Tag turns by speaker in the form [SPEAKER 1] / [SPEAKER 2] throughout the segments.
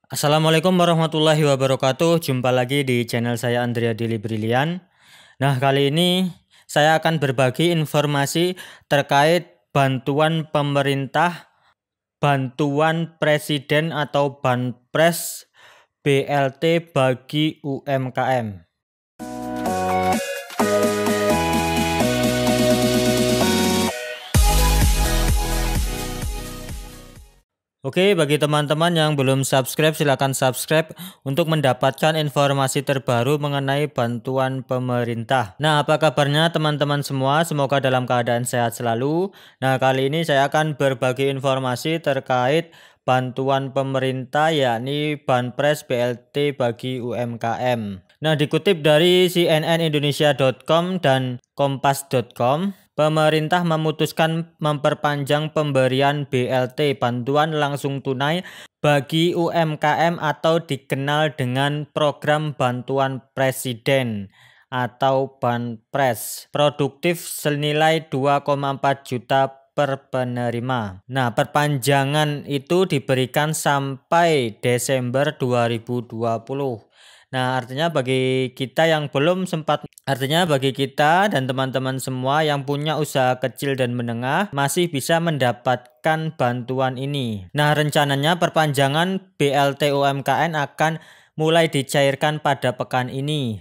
[SPEAKER 1] Assalamualaikum warahmatullahi wabarakatuh. Jumpa lagi di channel saya Andrea Dili Brilian. Nah, kali ini saya akan berbagi informasi terkait bantuan pemerintah, bantuan presiden atau Banpres BLT bagi UMKM. Oke, bagi teman-teman yang belum subscribe, silakan subscribe untuk mendapatkan informasi terbaru mengenai bantuan pemerintah. Nah, apa kabarnya teman-teman semua? Semoga dalam keadaan sehat selalu. Nah, kali ini saya akan berbagi informasi terkait bantuan pemerintah, yakni Banpres BLT bagi UMKM. Nah, dikutip dari cnnindonesia.com dan kompas.com, pemerintah memutuskan memperpanjang pemberian BLT (bantuan langsung tunai) bagi UMKM atau dikenal dengan Program Bantuan Presiden atau Banpres produktif senilai 2,4 juta per penerima. Nah, perpanjangan itu diberikan sampai Desember 2020. Nah, artinya bagi kita dan teman-teman semua yang punya usaha kecil dan menengah masih bisa mendapatkan bantuan ini. Nah, rencananya perpanjangan BLT UMKM akan mulai dicairkan pada pekan ini.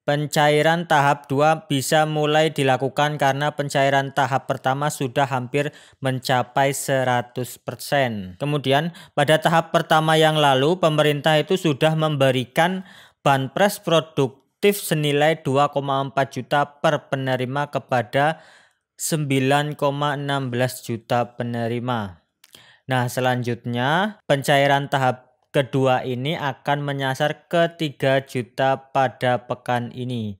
[SPEAKER 1] Pencairan tahap 2 bisa mulai dilakukan karena pencairan tahap pertama sudah hampir mencapai 100%. Kemudian, pada tahap pertama yang lalu, pemerintah itu sudah memberikan Banpres produktif senilai 2,4 juta per penerima kepada 9,16 juta penerima. Nah, selanjutnya pencairan tahap kedua ini akan menyasar ke 3 juta pada pekan ini.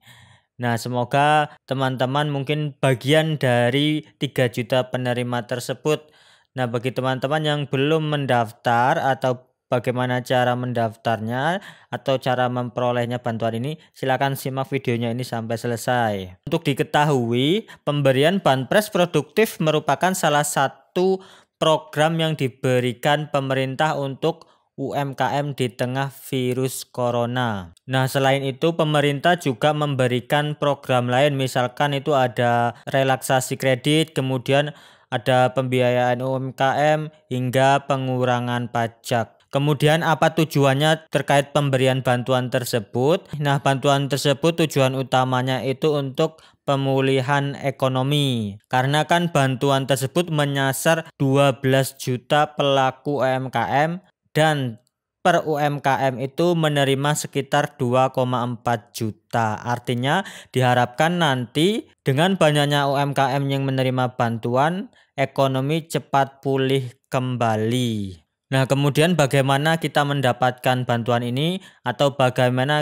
[SPEAKER 1] Nah, semoga teman-teman mungkin bagian dari 3 juta penerima tersebut. Nah, bagi teman-teman yang belum mendaftar atau bagaimana cara mendaftarnya atau cara memperolehnya bantuan ini, silakan simak videonya ini sampai selesai. Untuk diketahui, pemberian Banpres produktif merupakan salah satu program yang diberikan pemerintah untuk UMKM di tengah virus corona. Nah, selain itu pemerintah juga memberikan program lain, misalkan itu ada relaksasi kredit, kemudian ada pembiayaan UMKM hingga pengurangan pajak. Kemudian apa tujuannya terkait pemberian bantuan tersebut? Nah, bantuan tersebut tujuan utamanya itu untuk pemulihan ekonomi. Karena kan bantuan tersebut menyasar 12 juta pelaku UMKM dan per UMKM itu menerima sekitar 2,4 juta. Artinya diharapkan nanti dengan banyaknya UMKM yang menerima bantuan, ekonomi cepat pulih kembali. Nah, kemudian bagaimana kita mendapatkan bantuan ini atau bagaimana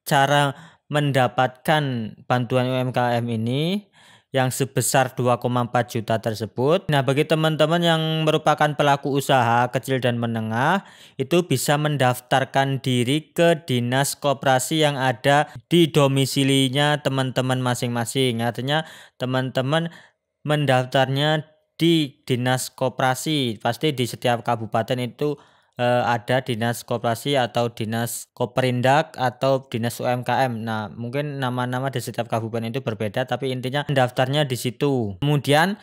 [SPEAKER 1] cara mendapatkan bantuan UMKM ini yang sebesar 2,4 juta tersebut. Nah, bagi teman-teman yang merupakan pelaku usaha kecil dan menengah, itu bisa mendaftarkan diri ke dinas koperasi yang ada di domisilinya teman-teman masing-masing. Artinya teman-teman mendaftarnya di dinas koperasi. Pasti di setiap kabupaten itu ada dinas koperasi atau dinas Koperindak atau dinas UMKM. Nah, mungkin nama-nama di setiap kabupaten itu berbeda, tapi intinya mendaftarnya di situ. Kemudian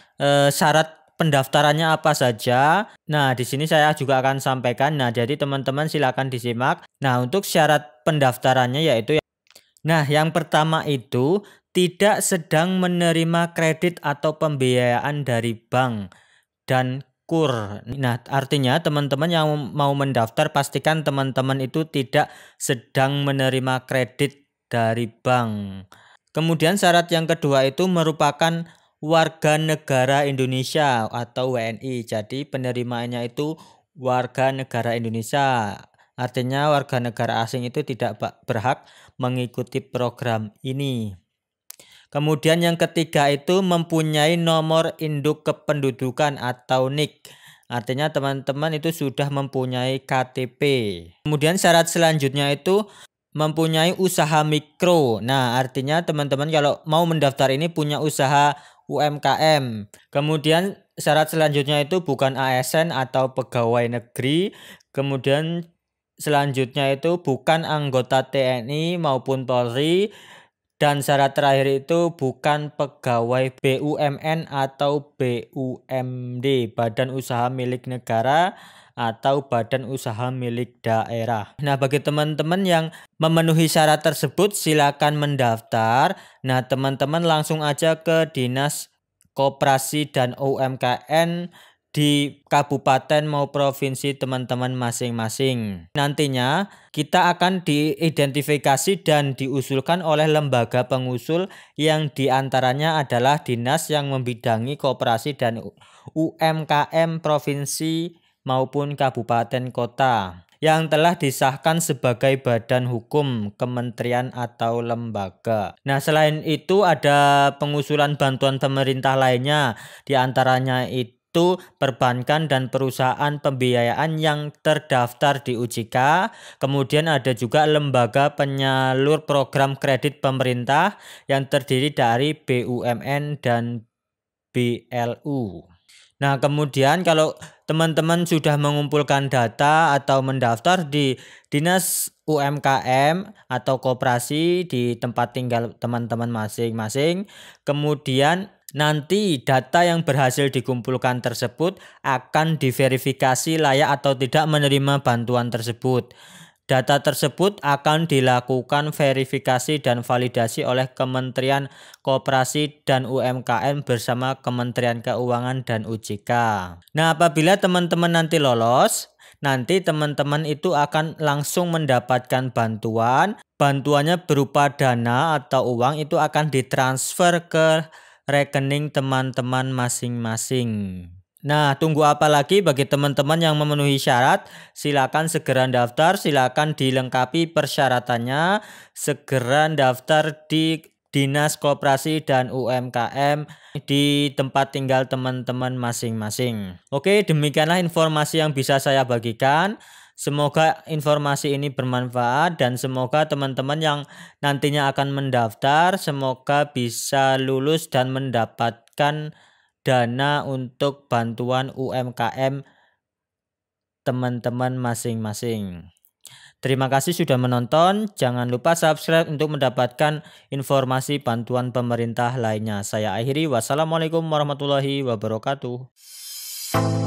[SPEAKER 1] syarat pendaftarannya apa saja? Nah, di sini saya juga akan sampaikan. Nah, jadi teman-teman silakan disimak. Nah, untuk syarat pendaftarannya yaitu yang pertama itu tidak sedang menerima kredit atau pembiayaan dari bank dan KUR. Nah, artinya teman-teman yang mau mendaftar pastikan teman-teman itu tidak sedang menerima kredit dari bank. Kemudian syarat yang kedua itu merupakan warga negara Indonesia atau WNI. Jadi penerimanya itu warga negara Indonesia. Artinya warga negara asing itu tidak berhak mengikuti program ini. Kemudian yang ketiga itu mempunyai nomor induk kependudukan atau NIK. Artinya teman-teman itu sudah mempunyai KTP. Kemudian syarat selanjutnya itu mempunyai usaha mikro. Nah, artinya teman-teman kalau mau mendaftar ini punya usaha UMKM. Kemudian syarat selanjutnya itu bukan ASN atau pegawai negeri. Kemudian selanjutnya itu bukan anggota TNI maupun Polri. Dan syarat terakhir itu bukan pegawai BUMN atau BUMD, Badan Usaha Milik Negara atau Badan Usaha Milik Daerah. Nah, bagi teman-teman yang memenuhi syarat tersebut silakan mendaftar. Nah, teman-teman langsung aja ke Dinas Koperasi dan UMKM di kabupaten mau provinsi teman-teman masing-masing. Nantinya kita akan diidentifikasi dan diusulkan oleh lembaga pengusul yang diantaranya adalah dinas yang membidangi koperasi dan UMKM provinsi maupun kabupaten kota yang telah disahkan sebagai badan hukum kementerian atau lembaga. Nah, selain itu ada pengusulan bantuan pemerintah lainnya, diantaranya itu perbankan dan perusahaan pembiayaan yang terdaftar di OJK. Kemudian ada juga lembaga penyalur program kredit pemerintah yang terdiri dari BUMN dan BLU. Nah, kemudian kalau teman-teman sudah mengumpulkan data atau mendaftar di Dinas UMKM atau koperasi di tempat tinggal teman-teman masing-masing, kemudian nanti data yang berhasil dikumpulkan tersebut akan diverifikasi layak atau tidak menerima bantuan tersebut. Data tersebut akan dilakukan verifikasi dan validasi oleh Kementerian Koperasi dan UMKM bersama Kementerian Keuangan dan OJK. Nah, apabila teman-teman nanti lolos, nanti teman-teman itu akan langsung mendapatkan bantuan. Bantuannya berupa dana atau uang itu akan ditransfer ke rekening teman-teman masing-masing. Nah, tunggu apa lagi bagi teman-teman yang memenuhi syarat? Silakan segera daftar, silakan dilengkapi persyaratannya, segera daftar di Dinas Koperasi dan UMKM di tempat tinggal teman-teman masing-masing. Oke, demikianlah informasi yang bisa saya bagikan. Semoga informasi ini bermanfaat dan semoga teman-teman yang nantinya akan mendaftar semoga bisa lulus dan mendapatkan dana untuk bantuan UMKM teman-teman masing-masing. Terima kasih sudah menonton. Jangan lupa subscribe untuk mendapatkan informasi bantuan pemerintah lainnya. Saya akhiri. Wassalamualaikum warahmatullahi wabarakatuh.